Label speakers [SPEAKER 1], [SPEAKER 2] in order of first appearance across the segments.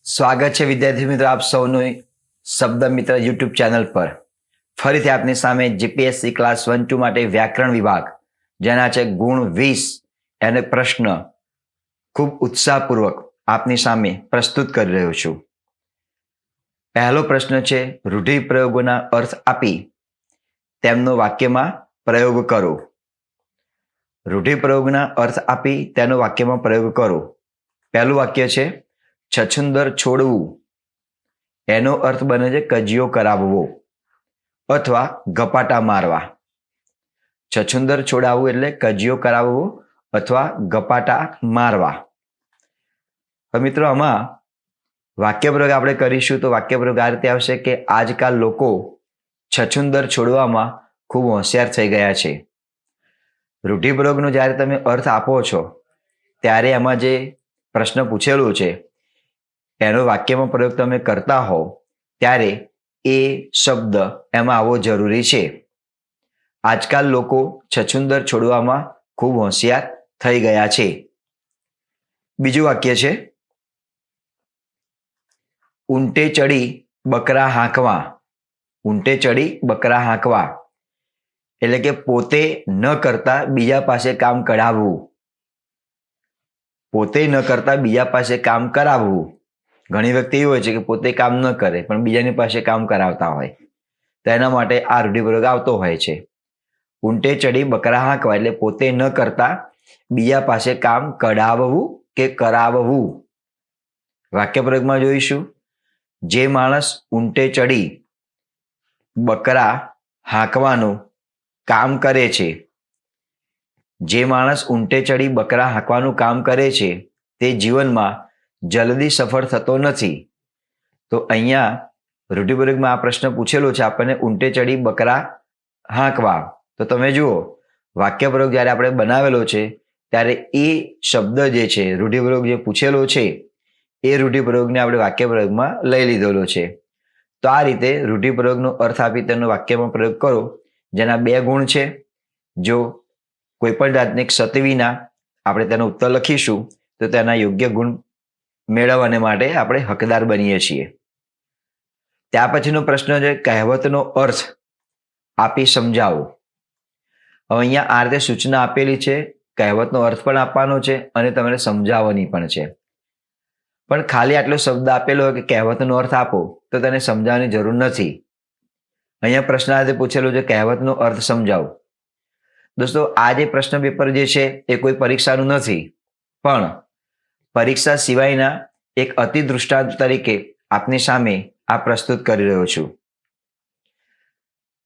[SPEAKER 1] સ્વાગત છે વિદ્યાર્થી મિત્રો આપ સૌનું શબ્દ મિત્ર યુટ્યુબ ચેનલ પર. ફરીથી આપની સામે જીપીએસસી ક્લાસ 1-2 માટે વ્યાકરણ વિભાગ જેના છે ગુણ 20 એને પ્રશ્ન ખૂબ ઉત્સાહપૂર્વક આપની સામે પ્રસ્તુત કરી રહ્યો છું. પહેલો પ્રશ્ન છે રૂઢિપ્રયોગોના અર્થ આપી તેમનો વાક્યમાં પ્રયોગ કરો. રૂઢિપ્રયોગના અર્થ આપી તેનો વાક્યમાં પ્રયોગ કરો. પહેલું વાક્ય છે છછુંદર છોડવું. એનો અર્થ બને છે કજિયો કરાવવો અથવા ગપાટા મારવા. છછુંદર છોડાવવું એટલે કજિયો કરાવવો અથવા ગપાટા મારવા. હવે મિત્રો આમાં વાક્યપ્રયોગ આપણે કરીશું તો વાક્યપ્રયોગ આ રીતે આવશે કે આજકાલ લોકો છછુંદર છોડવામાં ખૂબ હોશિયાર થઈ ગયા છે. રૂઢિપ્રયોગનો જ્યારે તમે અર્થ આપો છો ત્યારે એમાં જે પ્રશ્ન પૂછેલો છે એનો વાક્યમાં પ્રયોગ તમે કરતા હો ત્યારે એ શબ્દ એમાં આવવો જરૂરી છે. આજકાલ લોકો છછુંદર છોડવામાં ખૂબ હોશિયાર થઈ ગયા છે. બીજું વાક્ય છે ઊંટે ચડી બકરા હાંકવા. ઊંટે ચડી બકરા હાંકવા એટલે કે પોતે ન કરતા બીજા પાસે કામ કઢાવવું. પોતે ન કરતા બીજા પાસે કામ કરાવવું. ઘણી વ્યક્તિ એવી હોય છે કે પોતે કામ ન કરે પણ બીજાની પાસે કામ કરાવતા હોય તો એના માટે આ રૂઢિપ્રયોગ આવતો હોય છે. ઊંટે ચડી બકરા હાંકવા એટલે પોતે ન કરતા બીજા પાસે કામ કઢાવવું કે કરાવવું. વાક્યપ્રયોગમાં જોઈશું જે માણસ ઊંટે ચડી બકરા હાંકવાનું કામ કરે છે. જે માણસ ઊંટે ચડી બકરા હાંકવાનું કામ કરે છે તે જીવનમાં જલ્દી સફળ થતો નથી. તો અહીંયા રૂઢિપ્રયોગમાં આ પ્રશ્ન પૂછેલો છે આપણને ઊંટે ચડી બકરા હાંકવા. તો તમે જુઓ વાક્યપ્રયોગ જ્યારે આપણે બનાવેલો છે ત્યારે એ શબ્દ જે છે રૂઢિપ્રયોગ જે પૂછેલો છે એ રૂઢિપ્રયોગને આપણે વાક્યપ્રયોગમાં લઈ લીધેલો છે. તો આ રીતે રૂઢિપ્રયોગનો અર્થ આપી તેનો વાક્યમાં પ્રયોગ કરો જેના 2 ગુણ છે. જો કોઈ પણ જાતની ક્ષતિ વિના આપણે તેનો ઉત્તર લખીશું તો તેના યોગ્ય ગુણ મેળવવાને માટે આપણે હકદાર બનીએ છીએ. ત્યાર પછીનો પ્રશ્ન છે કહેવતનો અર્થ આપી સમજાવો. હવે અહીંયા આ રીતે સૂચના આપેલી છે. કહેવતનો અર્થ પણ આપવાનો છે અને તમારે સમજાવવાની પણ છે. પણ ખાલી આટલો શબ્દ આપેલો હોય કે કહેવતનો અર્થ આપો તો તેને સમજાવવાની જરૂર નથી. અહીંયા પ્રશ્ન આ રીતે પૂછેલો છે કહેવતનો અર્થ સમજાવો. દોસ્તો આ જે પ્રશ્ન પેપર જે છે એ કોઈ પરીક્ષાનું નથી પણ પરીક્ષા સિવાયના એક અતિ દૃષ્ટાંત તરીકે આપની સામે આ પ્રસ્તુત કરી રહ્યો છું.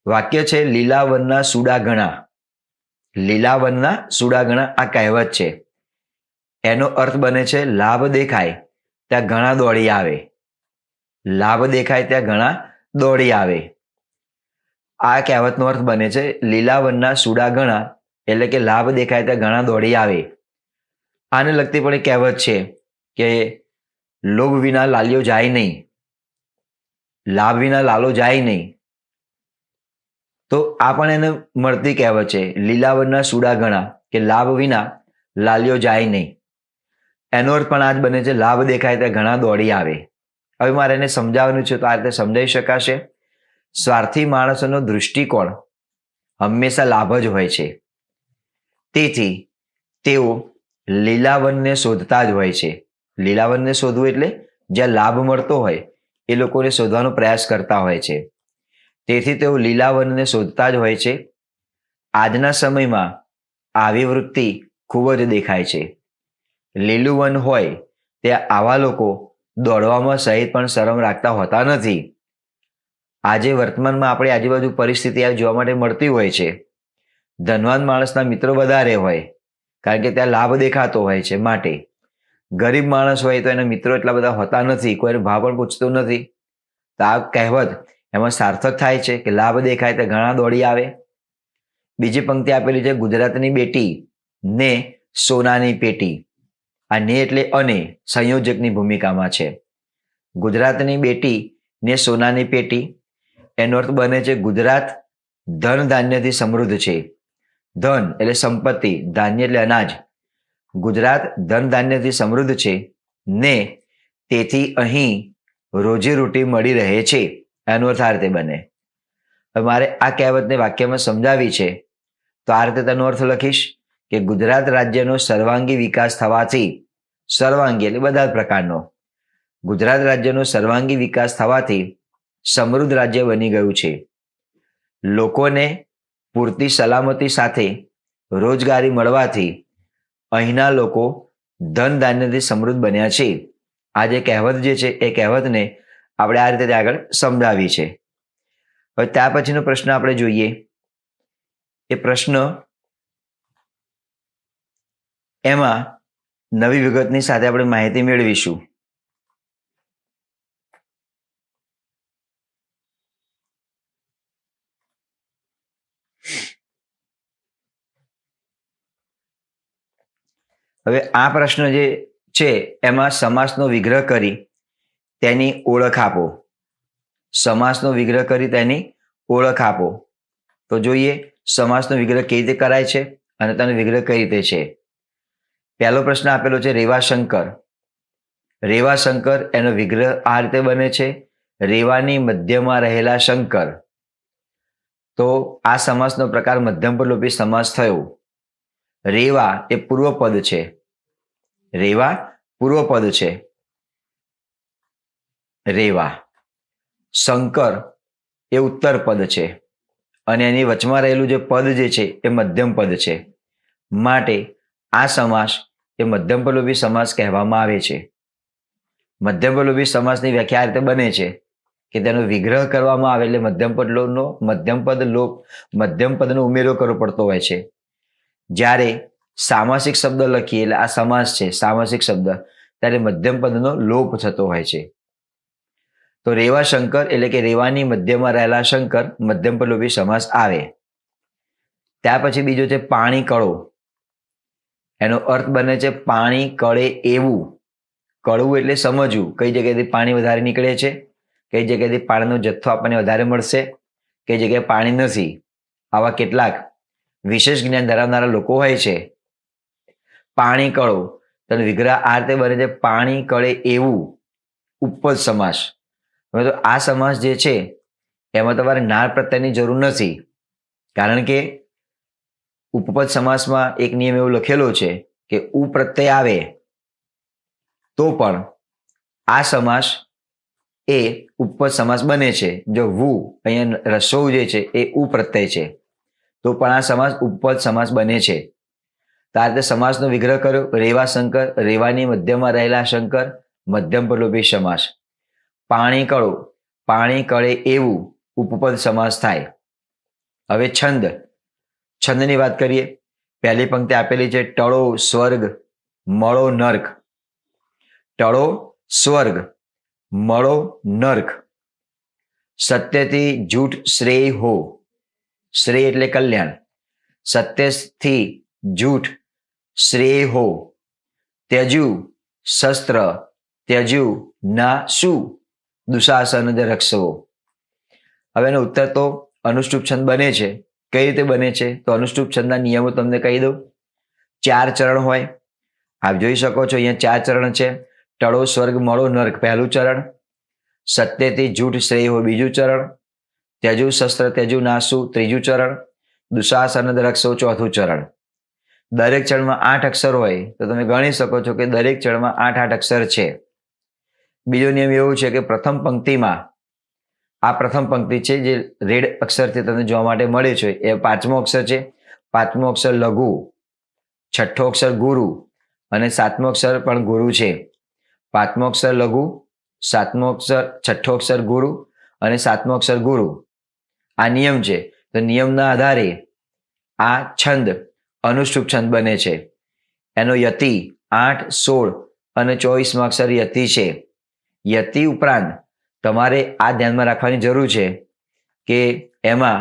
[SPEAKER 1] વાક્ય છે લીલા વનના સુડા ઘણા. લીલા વનના સુડા ઘણા આ કહેવત છે. એનો અર્થ બને છે લાભ દેખાય ત્યાં ઘણા દોડી આવે. લાભ દેખાય ત્યાં ઘણા દોડી આવે. આ કહેવતનો અર્થ બને છે લીલા વનના સુડા ઘણા એટલે કે લાભ દેખાય ત્યાં ઘણા દોડી આવે. આને લગતી પણ એક કહેવત છે કે લોભ વિના લાલિયો જાય નહીં. લાભ વિના લાલો જાય નહીં. તો આ પણ એને મળતી કહેવત છે લીલા વનના સુડા ઘણા કે લાભ વિના લાલિયો જાય નહીં. એનો અર્થ પણ આ જ બને છે લાભ દેખાય ત્યાં ઘણા દોડી આવે. હવે મારે એને સમજાવવાનું છે તો આ રીતે સમજાવી શકાશે. સ્વાર્થી માણસોનો દૃષ્ટિકોણ હંમેશા લાભ જ હોય છે. તેથી તેઓ લીલાવનને શોધતા જ હોય છે. લીલાવનને શોધવું એટલે જ્યાં લાભ મળતો હોય એ લોકોને શોધવાનો પ્રયાસ કરતા હોય છે. તેથી તેઓ લીલાવનને શોધતા જ હોય છે. આજના સમયમાં આવી વૃત્તિ ખૂબ જ દેખાય છે. લીલું વન હોય ત્યાં આવા લોકો દોડવામાં સહિત પણ શરમ રાખતા હોતા નથી. આજે વર્તમાનમાં આપણી આજુબાજુ પરિસ્થિતિ આ જોવા માટે મળતી હોય છે. ધનવાન માણસના મિત્રો વધારે હોય કારણ કે ત્યાં લાભ દેખાતો હોય છે માટે. ગરીબ માણસ હોય તો એના મિત્રો એટલા બધા હોતા નથી. કોઈને ભાવ પણ પૂછતો નથી. તો આ કહેવત એમાં સાર્થક થાય છે કે લાભ દેખાય તો ઘણા દોડી આવે. બીજી પંક્તિ આપેલી છે ગુજરાતની બેટી ને સોનાની પેટી. આ ને એટલે અને સંયોજકની ભૂમિકામાં છે. ગુજરાતની બેટી ને સોનાની પેટી એનો અર્થ બને છે ગુજરાત ધન ધાન્યથી સમૃદ્ધ છે. ધન એટલે સંપત્તિ, ધાન્ય એટલે અનાજ. ગુજરાત ધન ધાન્યથી સમૃદ્ધ છે ને તેથી અહીં રોજીરોટી મળી રહે છે. એનો અર્થ આ રીતે બને. હવે મારે આ કહેવતને વાક્યમાં સમજાવી છે, તો આ રીતે તેનો અર્થ લખીશ કે ગુજરાત રાજ્યનો સર્વાંગી વિકાસ થવાથી, સર્વાંગી એટલે બધા પ્રકારનો, ગુજરાત રાજ્યનો સર્વાંગી વિકાસ થવાથી સમૃદ્ધ રાજ્ય બની ગયું છે. લોકોને પૂરતી સલામતી સાથે રોજગારી મળવાથી અહીંના લોકો ધન ધાન્યથી સમૃદ્ધ બન્યા છે. આ જે કહેવત જે છે એ કહેવતને આપણે આ રીતે આગળ સમજાવી છે. હવે ત્યાર પછીનો પ્રશ્ન આપણે જોઈએ. એ પ્રશ્ન એમાં નવી વિગતની સાથે આપણે માહિતી મેળવીશું. હવે આ પ્રશ્ન જે છે એમાં સમાસનો વિગ્રહ કરી તેની ઓળખ આપો. સમાસનો વિગ્રહ કરી તેની ઓળખ આપો. તો જોઈએ સમાસનો વિગ્રહ કેવી રીતે કરાય છે અને તેનો વિગ્રહ કઈ રીતે છે. પહેલો પ્રશ્ન આપેલો છે રેવાશંકર. રેવાશંકર એનો વિગ્રહ આ રીતે બને છે, રેવાની મધ્યમાં રહેલા શંકર. તો આ સમાસનો પ્રકાર મધ્યમપદલોપી સમાસ થયો. રેવા એ પૂર્વપદ છે, રેવા પૂર્વપદ છે, રેવા. શંકર એ ઉત્તર પદ છે અને એની વચમાં રહેલું જે પદ જે છે એ મધ્યમ પદ છે. માટે આ સમાસ એ મધ્યમપદલોપી સમાસ કહેવામાં આવે છે. મધ્યમપદલોપી સમાસની વ્યાખ્યા આ રીતે બને છે કે તેનો વિગ્રહ કરવામાં આવે એટલે મધ્યમપદનો ઉમેરો કરવો પડતો હોય છે. જ્યારે સામાસિક શબ્દ લખીએ એટલે આ સમાસ છે, સામાસિક શબ્દ, ત્યારે મધ્યમપદનો લોપ થતો હોય છે. તો રેવાશંકર એટલે કે રેવાની મધ્યમાં રહેલા શંકર મધ્યમપદલોપી સમાસ આવે. ત્યાર પછી બીજો છે પાણી કળો. એનો અર્થ બને છે પાણી કળે એવું. કળવું એટલે સમજવું, કઈ જગ્યાએથી પાણી વધારે નીકળે છે, કઈ જગ્યાએથી પાણીનો જથ્થો આપણને વધારે મળશે, કઈ જગ્યાએ પાણી નથી. આવા કેટલાક વિશેષ જ્ઞાન ધરાવનારા લોકો હોય છે. પાણી કળો તેનો વિગ્રહ આ રીતે બને છે પાણી કળે એવું. ઉપપદ સમાસ. હવે તો આ સમાસ જે છે એમાં તમારે નાર પ્રત્યયની જરૂર નથી, કારણ કે ઉપપદ સમાસમાં એક નિયમ એવો લખેલો છે કે ઉ પ્રત્યય આવે તો પણ આ સમાસ એ ઉપપદ સમાસ બને છે. જો વુ અહીંયા રસોઉ જે છે એ ઉ પ્રત્યય છે તો પણ આ સમાસ ઉપપદ સમાસ બને છે. તો આ રીતે સમાસનો વિગ્રહ કર્યો. રેવાશંકર, રેવાની મધ્યમાં રહેલા શંકર, મધ્યમપદલોપી સમાસ. પાણી કળો, પાણી કળે એવું ઉપપદ સમાસ થાય. હવે છંદ. છંદની વાત કરીએ. પહેલી પંક્તિ આપેલી છે ટળો સ્વર્ગ મળો નર્ક. ટળો સ્વર્ગ મળો નર્ક. સત્યથી જૂઠ શ્રેય હો. શ્રેય એટલે કલ્યાણ. સત્યથી જૂઠ શ્રેય હો. ત્યજુ શસ્ત્ર ત્યજુ ના શું દુશાસન જ રક્ષવો. હવે એનો ઉત્તર તો અનુષ્ટુપ છંદ બને છે. કઈ રીતે બને છે? તો અનુષ્ટુપ છંદના નિયમો તમને કહી દઉં. 4 ચરણ હોય. આપ જોઈ શકો છો અહીંયા 4 ચરણ છે. ટળો સ્વર્ગ મળો નર્ક પહેલું ચરણ, સત્યથી જૂઠ શ્રેય હો બીજું ચરણ, ત્યજુ શસ્ત્ર ત્યજુ નાસુ ત્રીજું ચરણ, દુશાસન જ રક્ષવો ચોથું ચરણ. દરેક ચરણમાં 8 અક્ષર હોય તો તમે ગણી શકો છો કે દરેક ચરણમાં 8 અક્ષર છે. બીજો નિયમ એવું છે કે પ્રથમ પંક્તિમાં, આ પ્રથમ પંક્તિ છે જે રેડ અક્ષરથી તમને જોવા માટે મળે છે, એ 5મો અક્ષર છે. 5મો અક્ષર લઘુ, 6ઠ્ઠો અક્ષર ગુરુ અને 7મો અક્ષર પણ ગુરુ છે. 5મો અક્ષર લઘુ, 7મો અક્ષર, 6ઠ્ઠો અક્ષર ગુરુ અને 7મો અક્ષર ગુરુ. આ નિયમ છે. તો નિયમના આધારે આ છંદ અનુષ્ટુપ છંદ બને છે. એનો યતિ 8, 16 અને 24મો અક્ષર યતિ છે. યતિ ઉપરાંત તમારે આ ધ્યાનમાં રાખવાની જરૂર છે કે એમાં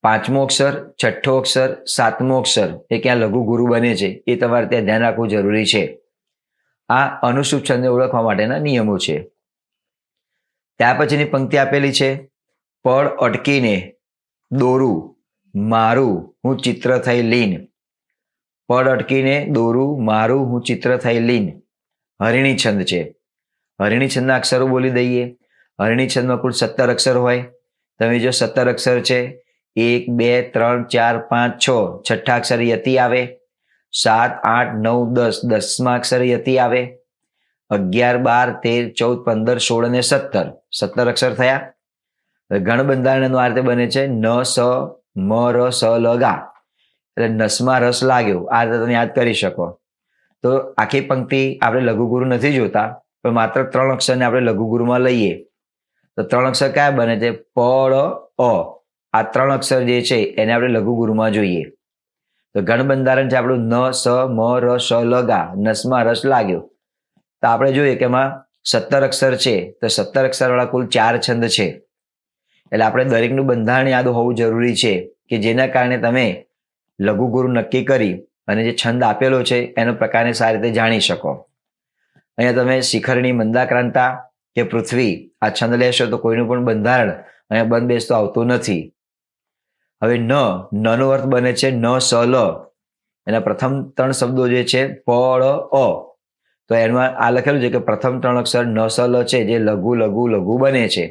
[SPEAKER 1] 5મો અક્ષર, 6ઠ્ઠો અક્ષર, 7મો અક્ષર એ ક્યાં લઘુ ગુરુ બને છે એ તમારે ત્યાં ધ્યાન રાખવું જરૂરી છે. આ અનુષ્ટુપ છંદને ઓળખવા માટેના નિયમો છે. ત્યાર પછીની પંક્તિ આપેલી છે પડ અટકીને દોરું મારું હું ચિત્ર થઈ લીન. પડ અટકીને દોરું મારું હું ચિત્ર થઈ લીન. હરિણી છંદ છે. હરિણી છંદના અક્ષરો બોલી દઈએ. હરિણી છંદમાં કુલ 17 અક્ષર હોય. તમે જો 17 અક્ષર છે, 1 2 3 4 5 6, છઠ્ઠા અક્ષર યતિ આવે. 7 8 9 10, 10મા અક્ષર યતિ આવે. 11 12 13 14 15 16 અને 17, 17 અક્ષર થયા. ગણ બંધારણનું આ રીતે બને છે ન સ મ ર સ લ ગા. એટલે નસમાં રસ લાગ્યો, આ રીતે તમે યાદ કરી શકો. તો આખી પંક્તિ આપણે લઘુગુરુ નથી જોતા, પણ માત્ર 3 અક્ષરને આપણે લઘુગુરુમાં લઈએ તો 3 અક્ષર કયા બને છે? પ ળ અ. આ 3 અક્ષર જે છે એને આપણે લઘુગુરુમાં જોઈએ. તો ગણ બંધારણ છે આપણું ન સ મ ર સ લ ગા, નસમાં રસ લાગ્યો. તો આપણે જોઈએ કે એમાં 17 અક્ષર છે, તો 17 અક્ષરવાળા કુલ 4 છંદ છે. એટલે આપણે દરેકનું બંધારણ યાદ હોવું જરૂરી છે, કે જેના કારણે તમે લઘુગુરુ નક્કી કરી અને જે છંદ આપેલો છે એનો પ્રકારને સારી રીતે જાણી શકો. અહીંયા તમે શિખરણી, મંદાક્રાંતા કે પૃથ્વી આ છંદ લેશો તો કોઈનું પણ બંધારણ અહીંયા બંધ બેસતો આવતું નથી. હવે નનો અર્થ બને છે ન સ લ. એના પ્રથમ 3 શબ્દો જે છે પ ળ અ. તો એમાં આ લખેલું છે કે પ્રથમ 3 અક્ષર ન સ લ છે, જે લઘુ લઘુ લઘુ બને છે.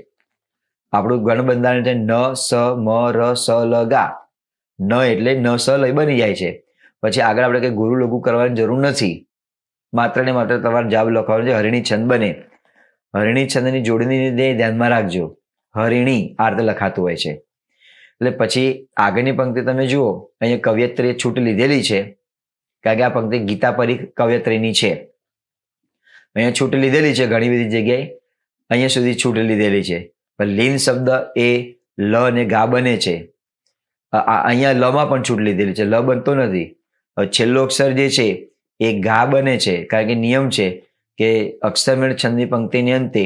[SPEAKER 1] આપણું ગણ બંધારણ છે ન સ મ ર સ લ ગા. ન એટલે ન સ લ બની જાય છે. પછી આગળ આપણે કંઈ ગુરુ લઘુ કરવાની જરૂર નથી. માત્ર ને માત્ર તમારે જવાબ લખવાનો છે હરિણી છંદ બને. હરિણી છંદની જોડણીને ધ્યાનમાં રાખજો. હરિણી આ રીતે લખાતું હોય છે. એટલે પછી આગળની પંક્તિ તમે જુઓ, અહીંયા કવયત્રીએ છૂટ લીધેલી છે, કારણ કે આ પંક્તિ ગીતા પરી કવયત્રીની છે. અહીંયા છૂટ લીધેલી છે ઘણી બધી જગ્યાએ, અહીંયા સુધી છૂટ લીધેલી છે. પણ લીન શબ્દ એ લ અને ગા બને છે. અહીંયા લમાં પણ છૂટ લીધેલી છે, લ બનતો નથી. છેલ્લો અક્ષર જે છે એ ગા બને છે, કારણ કે નિયમ છે કે અક્ષરમેળ છંદની પંક્તિની અંતે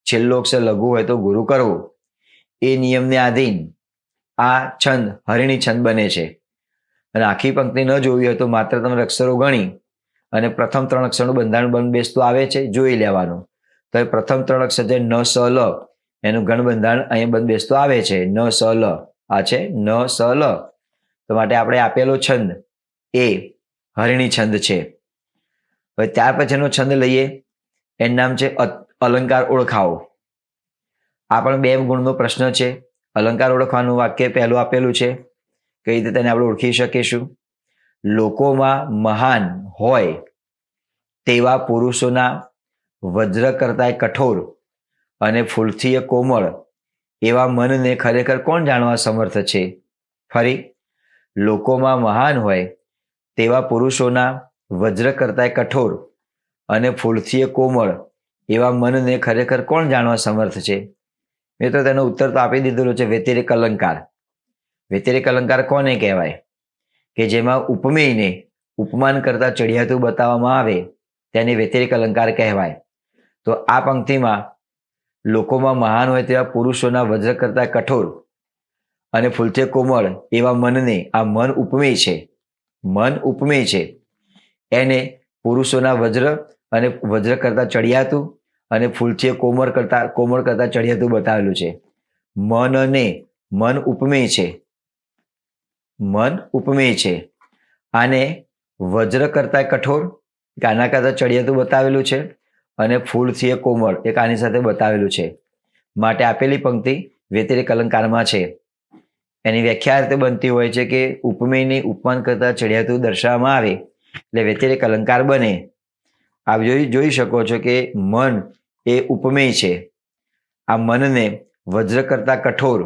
[SPEAKER 1] છેલ્લો અક્ષર લઘુ હોય તો ગુરુ કરવો. એ નિયમને આધીન આ છંદ હરિણી છંદ બને છે. અને આખી પંક્તિ ન જોવી હોય તો માત્ર તમે અક્ષરો ગણી અને પ્રથમ 3 અક્ષરનું બંધારણ બંધ બેસતું આવે છે, જોઈ લેવાનું. તો એ પ્રથમ 3 અક્ષર છે ન સ લ, એનું ગણ બંધારણ અહીંયા બંધ બેસતું આવે છે ન સ લ. આ છે ન સ લ. તો માટે આપણે આપેલો છંદ એ હરિણી છંદ છે. હવે ત્યાર પછીનો છંદ લઈએ, એનું નામ છે અલંકાર ઓળખાવો. આ પણ 2 ગુણનો પ્રશ્ન છે. અલંકાર ઓળખવાનું વાક્ય પહેલું આપેલું છે, કઈ રીતે તેને આપણે ઓળખી શકીશું? લોકોમાં મહાન હોય તેવા પુરુષોના વજ્ર કરતાંય કઠોર અને ફૂલથી કોમળ એવા મનને ખરેખર કોણ જાણવા સમર્થ છે? ફરી, લોકોમાં મહાન હોય તેવા પુરુષોના વજ્ર કરતાંય કઠોર અને ફૂલથી કોમળ એવા મનને ખરેખર કોણ જાણવા સમર્થ છે? મિત્રો તેનો ઉત્તર તો આપી દીધેલો છે, વ્યતિરેક અલંકાર. વ્યતિરેક અલંકાર કોને કહેવાય? કે જેમાં ઉપમેયને ઉપમાન કરતા ચડિયાતું બતાવવામાં આવે તેને વ્યતિરેક અલંકાર કહેવાય. તો આ પંક્તિમાં લોકોમાં મહાન હોય તેવા પુરુષોના વજ્ર કરતા કઠોર અને ફૂલથી કોમળ એવા મનને, આ મન ઉપમેય છે, મન ઉપમેય છે, એને પુરુષોના વજ્ર અને વજ્ર કરતા ચડિયાતું અને ફૂલથી કોમળ કરતા ચડિયાતું બતાવેલું છે. મન ઉપમેય છે, મન ઉપમેય છે. આને વજ્ર કરતા કઠોર આના કરતા ચડિયાતું બતાવેલું છે અને ફૂલથી કોમળ એક આની સાથે બતાવેલું છે. માટે આપેલી પંક્તિ વ્યતિરેક અલંકારમાં છે. એની વ્યાખ્યા રીતે બનતી હોય છે કે ઉપમેયને ઉપમાન કરતા ચડિયાતું દર્શાવવામાં આવે એટલે વ્યતિરેક અલંકાર બને. આપ જોઈ શકો છો કે મન એ ઉપમેય છે. આ મનને વજ્ર કરતા કઠોર,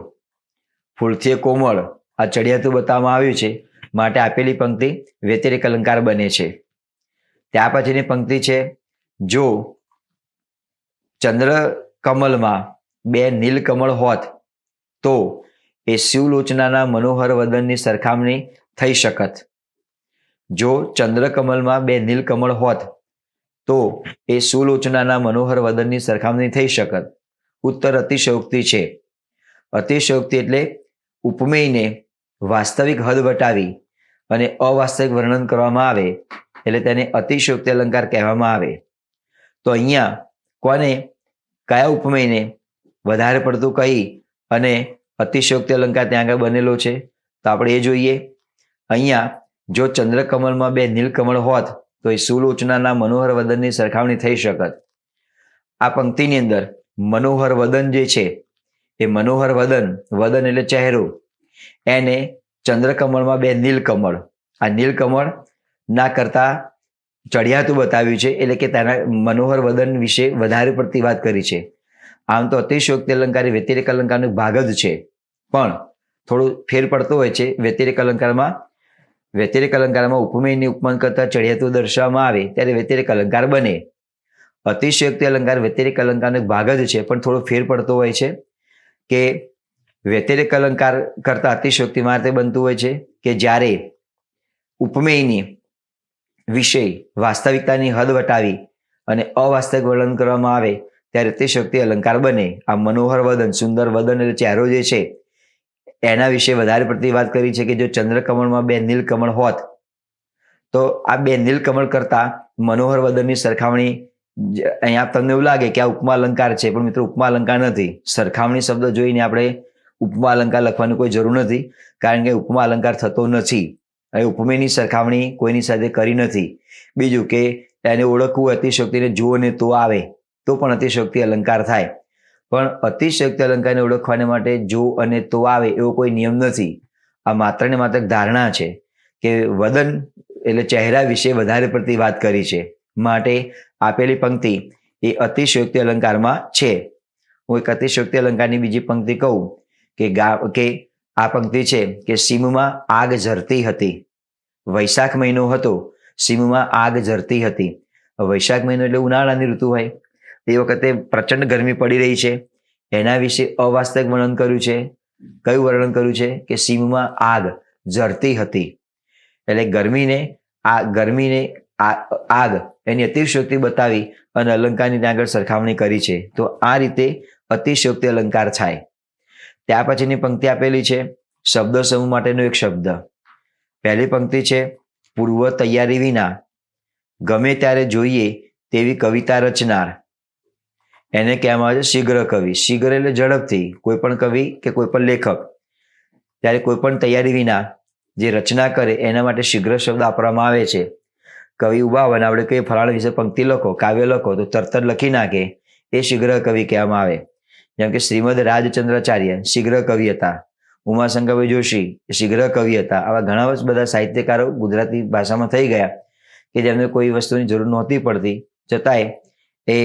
[SPEAKER 1] ફૂલથી કોમળ આ ચડિયાતું બતાવવામાં આવ્યું છે, માટે આપેલી પંક્તિ વ્યતિરેક અલંકાર બને છે. ત્યાર પછીની પંક્તિ છે, જો ચંદ્રકમલમાં 2 નીલકમળ હોત તો એ શિવલોચનાના મનોહર વદનની સરખામણી થઈ શકત. જો ચંદ્રકમલમાં 2 નીલકમળ હોત તો એ સુલોચનાના મનોહર વદનની સરખામણી થઈ શકત. ઉત્તર અતિશયોક્તિ છે. અતિશયોક્તિ એટલે ઉપમેયને વાસ્તવિક હદ વટાવી અને અવાસ્તવિક વર્ણન કરવામાં આવે એટલે તેને અતિશયોક્તિ અલંકાર કહેવામાં આવે. તો અહીંયા કોને, કયા ઉપમેયને વધારે પડતું કહી અને અતિશયોક્તિ અલંકાર ત્યાં આગળ બનેલો છે? તો આપણે એ જોઈએ. અહીંયા જો ચંદ્રકમલમાં 2 નીલકમળ હોત તો એ સુલોચનાના મનોહર વદનની સરખામણી થઈ શકત. આ પંક્તિની અંદર મનોહર વદન જે છે એ મનોહર વદન, વદન એટલે ચહેરો, એને ચંદ્રકમળમાં બે નીલકમળ, આ નીલકમળ ના કરતા ચડિયાતું બતાવ્યું છે, એટલે કે તેના મનોહર વદન વિશે વધારે પડતી વાત કરી છે. આમ તો અતિશયોક્તિ અલંકાર એ વ્યતિરેક અલંકારનો ભાગ જ છે, પણ થોડું ફેર પડતો હોય છે. વ્યતિરેક અલંકારમાં ઉપમેયની ઉપમાન કરતા ચડિયાતું દર્શાવવામાં આવે ત્યારે વ્યતિરેક અલંકાર બને. અતિશયોક્તિ અલંકાર વ્યતિરેક અલંકારનો ભાગ જ છે, પણ થોડો ફેર પડતો હોય છે કે વ્યતિરેક અલંકાર કરતા અતિશયોક્તિ માટે બનતું હોય છે કે જ્યારે ઉપમેયની વિષય વાસ્તવિકતાની હદ વટાવી અને અવાસ્તવિક વર્ણન કરવામાં આવે ત્યારે અતિશયોક્તિ અલંકાર બને. આ મનોહર વદન, સુંદર વદન એટલે ચહેરો જે છે એના વિશે વધારે પડતી વાત કરી છે કે જો ચંદ્રકમળમાં બે નીલકમળ હોત તો આ બે નીલકમળ કરતા મનોહર વદનની સરખામણી, અહીંયા તમને એવું લાગે કે આ ઉપમા અલંકાર છે, પણ મિત્રો ઉપમા અલંકાર નથી. સરખામણી શબ્દ જોઈને આપણે ઉપમા અલંકાર લખવાની કોઈ જરૂર નથી, કારણ કે ઉપમા અલંકાર થતો નથી. હવે ઉપમેયની સરખામણી કોઈની સાથે કરી નથી. બીજું કે એને ઓળખવું, અતિશયોક્તિને જુઓ ને તો આવે તો પણ અતિશયોક્તિ અલંકાર થાય, પણ અતિશયોક્તિ અલંકારને ઓળખવાને માટે જો અને તો આવે એવો કોઈ નિયમ નથી. આ માત્ર ને માત્ર ધારણા છે કે વદન એટલે ચહેરા વિશે વધારે પડતી વાત કરી છે, માટે આપેલી પંક્તિ એ અતિશયોક્તિ અલંકારમાં છે. હું એક અતિશયોક્તિ અલંકારની બીજી પંક્તિ કહું કે આ પંક્તિ છે કે સીમમાં આગ ઝરતી હતી. વૈશાખ મહિનો હતો, સીમમાં આગ ઝરતી હતી. વૈશાખ મહિનો એટલે ઉનાળાની ઋતુ હોય, એ વખતે પ્રચંડ ગરમી પડી રહી છે, એના વિશે અવાસ્તવિક વર્ણન કર્યું છે. કયું વર્ણન કર્યું છે કે સીમમાં આગ ઝરતી હતી, એટલે ગરમીને આગ એની અતિશયોક્તિ બતાવી અને અલંકારની ત્યાં આગળ સરખામણી કરી છે. તો આ રીતે અતિશયોક્તિ અલંકાર થાય. ત્યાર પછીની પંક્તિ આપેલી છે શબ્દ સમૂહ માટેનો એક શબ્દ. પહેલી પંક્તિ છે પૂર્વ તૈયારી વિના ગમે ત્યારે જોઈએ તેવી કવિતા રચનાર, એને કહેવામાં આવે છે શીઘ્ર કવિ. શીઘ્ર એટલે ઝડપથી, કોઈ પણ કવિ કે કોઈ પણ લેખક ત્યારે કોઈ પણ તૈયારી વિના જે રચના કરે એના માટે શીઘ્ર શબ્દ વાપરવામાં આવે છે. કવિ ઉભા હોય ને આપણે કહીએ ફલાણા વિશે પંક્તિ લખો, કાવ્ય લખો, તો તરત જ લખી નાખે, એ શીઘ્ર કવિ કહેવામાં આવે. જેમ કે શ્રીમદ રાજચંદ્રાચાર્ય શીઘ્ર કવિ હતા, ઉમાશંકરભાઈ જોશી શીઘ્ર કવિ હતા. આવા ઘણા બધા સાહિત્યકારો ગુજરાતી ભાષામાં થઈ ગયા કે જેમને કોઈ વસ્તુની જરૂર નહોતી પડતી, છતાંય એ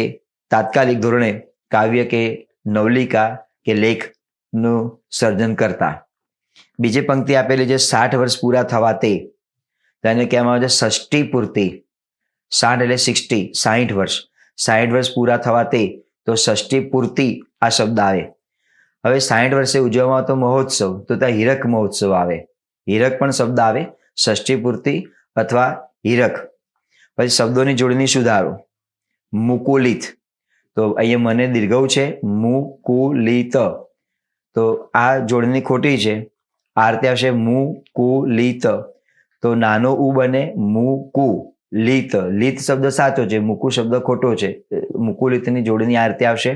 [SPEAKER 1] તાત્કાલિક ધોરણે કાવ્ય કે નવલિકા કે લેખનું સર્જન કરતા. બીજી પંક્તિ આપેલી છે 60 વર્ષ પૂરા થવા તેને કહેવામાં આવે છે ષષ્ઠી પૂર્તિ. 60 એટલે 60, 60 વર્ષ, 60 વર્ષ પૂરા થવા તો ષષ્ઠી પૂર્તિ આ શબ્દ આવે. હવે 60 વર્ષે ઉજવવામાં આવતો મહોત્સવ તો ત્યાં હીરક મહોત્સવ આવે, હીરક પણ શબ્દ આવે, ષષ્ઠી પૂર્તિ અથવા હીરક. પછી શબ્દોની જોડણી સુધારો. મુકુલિત, તો અહીંયા મને દીર્ઘવ છે, મુકુલિત, તો આ જોડણી ખોટી છે. આ રીતે આવશે મુકુલિત, તો નાનો ઉ બને મુકુ લીત. લીત શબ્દ સાચો છે, મુકુ શબ્દ ખોટો છે. મુકુલિતની જોડણી આ રીતે આવશે.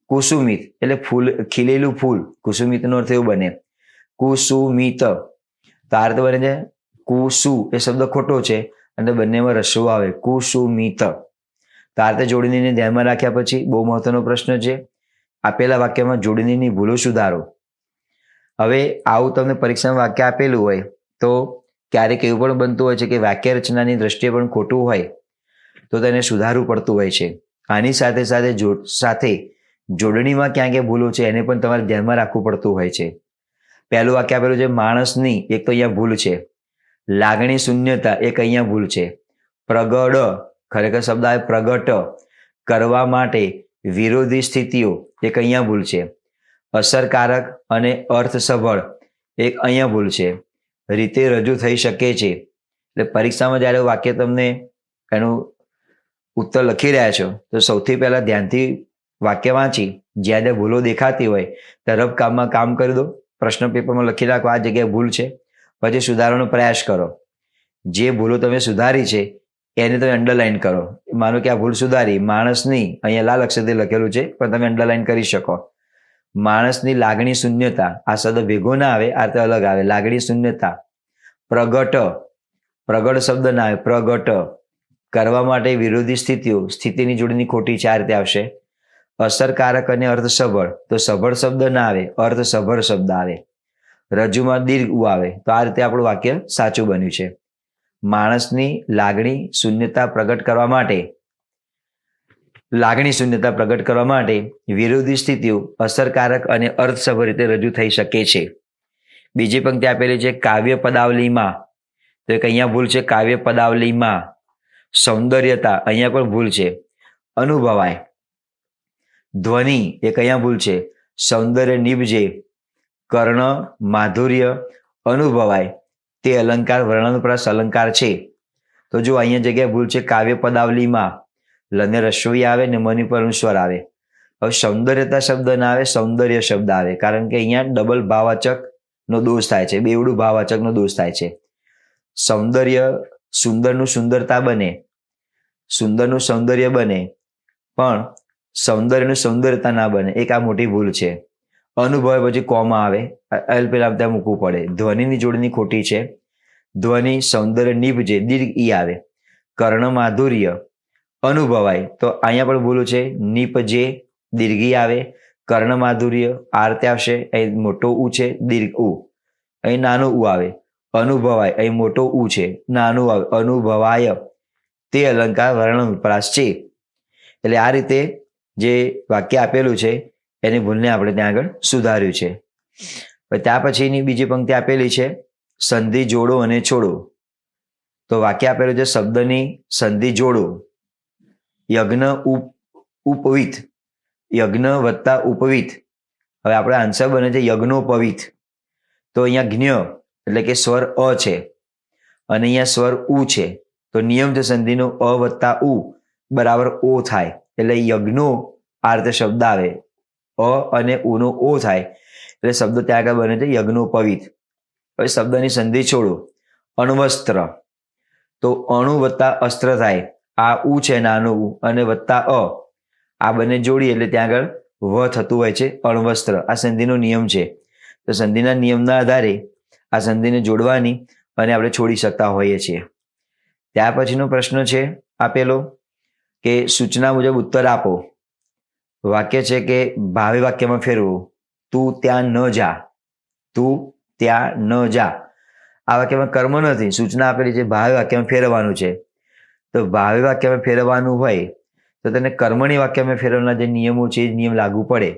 [SPEAKER 1] કુસુમિત એટલે ફૂલ, ખીલેલું ફૂલ, કુસુમિત નો અર્થ એવું બને કુસુમિત, તો આ રીતે બને છે કુસુ, એ શબ્દ ખોટો છે અને બંનેમાં રસ્વ આવે કુસુમિત. તો આ રીતે જોડણીને ધ્યાનમાં રાખ્યા પછી બહુ મહત્વનો પ્રશ્ન છે, આપેલા વાક્યમાં જોડણીની ભૂલો સુધારો. હવે આવું તમને પરીક્ષામાં વાક્ય આપેલું હોય તો ક્યારેક એવું પણ બનતું હોય છે કે વાક્ય રચનાની દ્રષ્ટિએ પણ ખોટું હોય તો તેને સુધારવું પડતું હોય છે. આની સાથે સાથે જોડણીમાં ક્યાં ક્યાં ભૂલો છે એને પણ તમારે ધ્યાનમાં રાખવું પડતું હોય છે. પહેલું વાક્ય આપેલું છે માણસની, એક તો અહીંયા ભૂલ છે. લાગણી શૂન્યતા, એક અહીંયા ભૂલ છે. પ્રગડ, ખરેખર શબ્દ આવે પ્રગટ, કરવા માટે, વિરોધી સ્થિતિઓ, એક અહીંયા ભૂલ છે. અસરકારક અને અર્થસભળ, એક અહીંયા ભૂલ છે. રીતે રજૂ થઈ શકે છે. એટલે પરીક્ષામાં જ્યારે વાક્ય તમને એનું ઉત્તર લખી રહ્યા છો તો સૌથી પહેલા ધ્યાનથી વાક્ય વાંચી જ્યાં જ્યાં ભૂલો દેખાતી હોય તરફ કામ કરી દો. પ્રશ્ન પેપરમાં લખી રાખો આ જગ્યાએ ભૂલ છે, પછી સુધારવાનો પ્રયાસ કરો. જે ભૂલો તમે સુધારી છે એને તમે અંડરલાઈન કરો. માનો કે આ ભૂલ સુધારી, માણસની, અહીંયા લાલ અક્ષરથી લખેલું છે પણ તમે અંડરલાઈન કરી શકો. માણસની લાગણી શૂન્યતા, આ શબ્દ ભેગો ના આવે, આ રીતે અલગ આવે, લાગણી શૂન્યતા. પ્રગટ, પ્રગટ શબ્દ ના આવે, પ્રગટ. કરવા માટે વિરોધી સ્થિતિઓ, સ્થિતિની જોડણી ખોટી છે, આ રીતે આવશે. અસરકારક અને અર્થસભર, તો સભર શબ્દ ના આવે, અર્થસભર શબ્દ આવે. રજૂમાં દીર્ઘ ઉ આવે, તો આ રીતે આપણું વાક્ય સાચું બન્યું છે. માણસની લાગણી શૂન્યતા પ્રગટ કરવા માટે વિરોધી સ્થિતિઓ અસરકારક અને અર્થસભર રીતે રજૂ થઈ શકે છે. બીજી પંક્તિ આપેલી છે કાવ્ય પદાવલીમાં, તો એક અહીંયા ભૂલ છે, કાવ્ય પદાવલીમાં. સૌંદર્યતા, અહીંયા પણ ભૂલ છે. અનુભવાય. ધ્વનિ, એક અહીંયા ભૂલ છે. સૌંદર્ય નિભજે. કર્ણ, માધુર્ય, અનુભવાય તે અલંકાર વર્ણનુપ્રાસ અલંકાર છે. તો જો અહીંયા જગ્યાએ ભૂલ છે, કાવ્ય પદાવલીમાં લને રસ્વી આવે ને મની પર અનુસ્વાર આવે. હવે સૌંદર્યતા શબ્દ ના આવે, સૌંદર્ય શબ્દ આવે, કારણ કે અહીંયા ડબલ ભાવવાચક નો દોષ થાય છે, બેવડું ભાવવાચક નો દોષ થાય છે. સૌંદર્ય, સુંદરનું સુંદરતા બને, સુંદરનું સૌંદર્ય બને, પણ સૌંદર્યનું સૌંદર્યતા ના બને, એક આ મોટી ભૂલ છે. અનુભવ પછી કોમાં આવે, પેલા ત્યાં મૂકવું પડે. ધ્વનિની જોડણી ખોટી છે. ધ્વનિ, સૌંદર્ય નિભજે, દીર્ઘ ઈ આવે. કર્ણ, માધુર્ય, અનુભવાય, તો અહીંયા પણ ભૂલ છે. નિપજે, દીર્ઘી આવે. કર્ણ, માધુર્ય, આ રીતે આવશે. અહીં મોટો ઉ છે, દીર્ઘ ઉ. અહીં નાનું ઉ આવે. અનુભવાય, અહીં મોટો ઉ છે, નાનું આવે. અનુભવાય તે અલંકાર વર્ણનુપ્રાસ છે. એટલે આ રીતે જે વાક્ય આપેલું છે એની ભૂલને આપણે ત્યાં આગળ સુધાર્યું છે. ત્યાર પછીની બીજી પંક્તિ આપેલી છે સંધિ જોડો અને છોડો. તો વાક્ય આપેલું છે શબ્દની સંધિ જોડો. યજ્ઞ ઉપવિત, યજ્ઞ વત્તા ઉપવિત. હવે આપણે આન્સર બને છે યજ્ઞોપવિત. તો અહીંયા જ્ઞ એટલે કે સ્વર અ છે અને અહીંયા સ્વર ઉ છે. તો નિયમ છે સંધિનો અ વત્તા ઉ બરાબર ઓ થાય, એટલે યજ્ઞો આ રીતે શબ્દ આવે. અ અને ઉનો ઓ થાય એટલે શબ્દ ત્યાં આગળ બને છે યજ્ઞોપવિત. હવે શબ્દની સંધિ છોડો. અણવસ્ત્ર, તો અણુ વત્તા અસ્ત્ર થાય. આ ઉ છે નાનું ઉ અને વત્તા અ, આ બંને જોડી એટલે ત્યાં આગળ વ થતું હોય છે, અણવસ્ત્ર. આ સંધિનો નિયમ છે. તો સંધિના નિયમના આધારે આ સંધિને જોડવાની અને આપણે છોડી શકતા હોઈએ છીએ. ત્યાર પછીનો પ્રશ્ન છે આપેલો કે સૂચના મુજબ ઉત્તર આપો. વાક્ય છે કે ભાવિ વાક્યમાં ફેરવો. તું ત્યાં ન જા, તું ત્યાં ન જા. આ વાક્યમાં કર્મ નથી, સૂચના આપેલી છે ભાવિ વાક્યમાં ફેરવવાનું છે. તો ભાવિ વાક્યમાં ફેરવવાનું હોય તો તેને કર્મણી વાક્યમાં ફેરવવાના જે નિયમો છે એ નિયમ લાગુ પડે.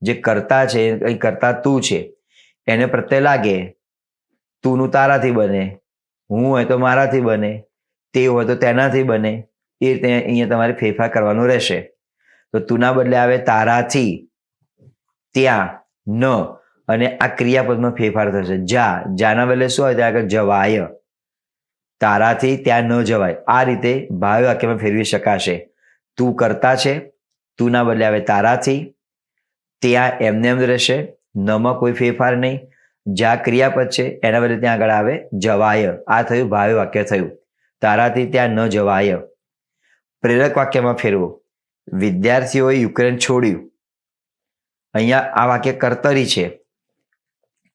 [SPEAKER 1] જે કર્તા છે, અહીં કર્તા તું છે, એને પ્રત્યય લાગે. તુંનું તારાથી બને, હું હોય તો મારાથી બને, તે હોય તો તેનાથી બને. એ રીતે અહીંયા તમારે ફેરફાર કરવાનો રહેશે. તો તુના બદલે આવે તારાથી, ત્યાં, ન, અને આ ક્રિયાપદમાં ફેરફાર થશે. જા, જાના બદલે શું હોય ત્યાં આગળ જવાય. તારાથી ત્યાં ન જવાય. આ રીતે ભાવિ વાક્યમાં ફેરવી શકાશે. તું કરતા છે, તુના બદલે આવે તારાથી, ત્યાં એમને એમ રહેશે, નમાં કોઈ ફેરફાર નહીં. જા ક્રિયાપદ છે એના બદલે ત્યાં આગળ આવે જવાય. આ થયું ભાવિ વાક્ય થયું. તારાથી ત્યાં ન જવાય. પ્રેરક વાક્યમાં ફેરવો. વિદ્યાર્થીઓએ યુક્રેન છોડ્યું. અહીંયા આ વાક્ય કર્તરી છે.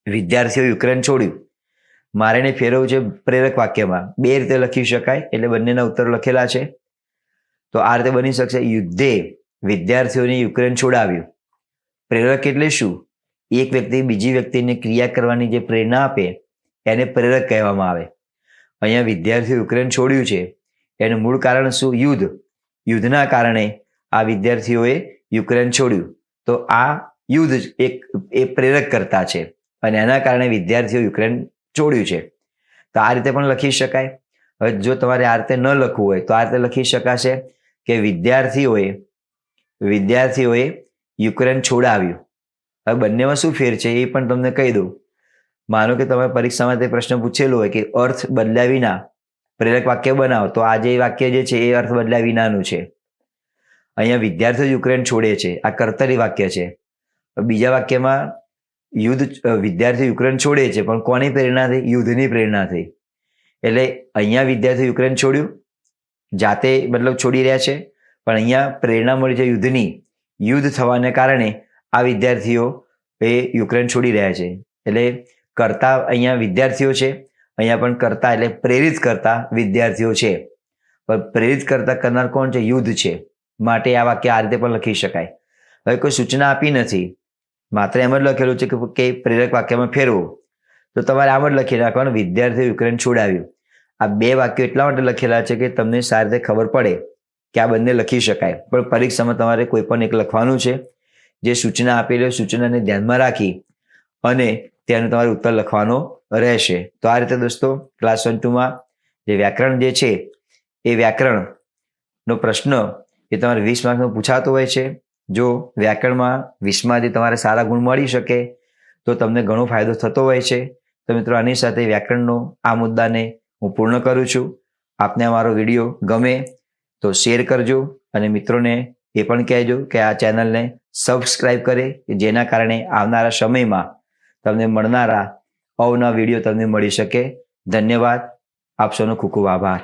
[SPEAKER 1] વિદ્યાર્થીઓ યુક્રેન છોડ્યું. મારે એને ફેરવવું છે પ્રેરક વાક્યમાં. બે રીતે લખી શકાય, એટલે બંનેના ઉત્તર લખેલા છે. તો આ રીતે બની શકશે. યુદ્ધે વિદ્યાર્થીઓને યુક્રેન છોડાવ્યું. પ્રેરક એટલે શું? એક વ્યક્તિ બીજી વ્યક્તિને ક્રિયા કરવાની જે પ્રેરણા આપે એને પ્રેરક કહેવામાં આવે. અહીંયા વિદ્યાર્થીઓ યુક્રેન છોડ્યું છે એનું મૂળ કારણ શું? યુદ્ધ. યુદ્ધના કારણે આ વિદ્યાર્થીઓએ યુક્રેન છોડ્યું. તો આ યુદ્ધ એ પ્રેરક કરતા છે અને એના કારણે વિદ્યાર્થીઓ યુક્રેન છોડ્યું છે. તો આ રીતે પણ લખી શકાય. હવે જો તમારે આ રીતે ન લખવું હોય તો આ રીતે લખી શકાશે કે વિદ્યાર્થીઓએ યુક્રેન છોડાવ્યું. હવે બંનેમાં શું ફેર છે એ પણ તમને કહી દઉં. માનો કે તમે પરીક્ષામાં તે પ્રશ્ન પૂછેલો હોય કે અર્થ બદલ્યા વિના પ્રેરક વાક્ય બનાવો, તો આ જે વાક્ય જે છે એ અર્થ બદલ્યા વિનાનું છે. અહીંયા વિદ્યાર્થીઓ યુક્રેન છોડે છે, આ કર્તરી વાક્ય છે. બીજા વાક્યમાં વિદ્યાર્થીઓ યુક્રેન છોડે છે પણ કોની પ્રેરણાથી? યુદ્ધની પ્રેરણાથી. એટલે અહીંયા વિદ્યાર્થીઓ યુક્રેન છોડ્યું, જાતે મતલબ છોડી રહ્યા છે, પણ અહીંયા પ્રેરણા મળી છે યુદ્ધની. યુદ્ધ થવાને કારણે આ વિદ્યાર્થીઓ એ યુક્રેન છોડી રહ્યા છે. એટલે કરતા અહીંયા વિદ્યાર્થીઓ છે, અહીંયા પણ કરતા એટલે પ્રેરિત કરતા વિદ્યાર્થીઓ છે. પણ પ્રેરિત કરનાર કોણ છે? યુદ્ધ છે. માટે આ વાક્ય આ રીતે પણ લખી શકાય. હવે કોઈ સૂચના આપી નથી, માત્ર એમ જ લખેલું છે કે પ્રેરક વાક્યમાં ફેરવો, તો તમારે આમ જ લખી નાખવાનું વિદ્યાર્થીઓ યુક્રેન છોડાવ્યું. આ બે વાક્યો એટલા માટે લખેલા છે કે તમને સારી રીતે ખબર પડે કે આ બંને લખી શકાય. પણ પરીક્ષામાં તમારે કોઈ પણ એક લખવાનું છે. જે સૂચના આપેલી સૂચનાને ધ્યાનમાં રાખી અને તેનો તમારે ઉત્તર લખવાનો રહેશે. તો આ રીતે દોસ્તો ક્લાસ 1-2માં જે વ્યાકરણ જે છે એ વ્યાકરણનો પ્રશ્ન એ તમારે 20 માર્કનો પૂછાતો હોય છે. જો વ્યાકરણમાં 20માંથી તમારે સારા ગુણ મળી શકે તો તમને ઘણો ફાયદો થતો હોય છે. તો મિત્રો આની સાથે વ્યાકરણનો આ મુદ્દાને હું પૂર્ણ કરું છું. આપને અમારો વિડીયો ગમે તો શેર કરજો અને મિત્રોને એ પણ કહેજો કે આ ચેનલને સબસ્ક્રાઇબ કરે, જેના કારણે આવનારા સમયમાં તમને મળનારા અવનવા વિડીયો તમને મળી શકે. ધન્યવાદ. આપ સૌનો ખૂબ ખૂબ આભાર.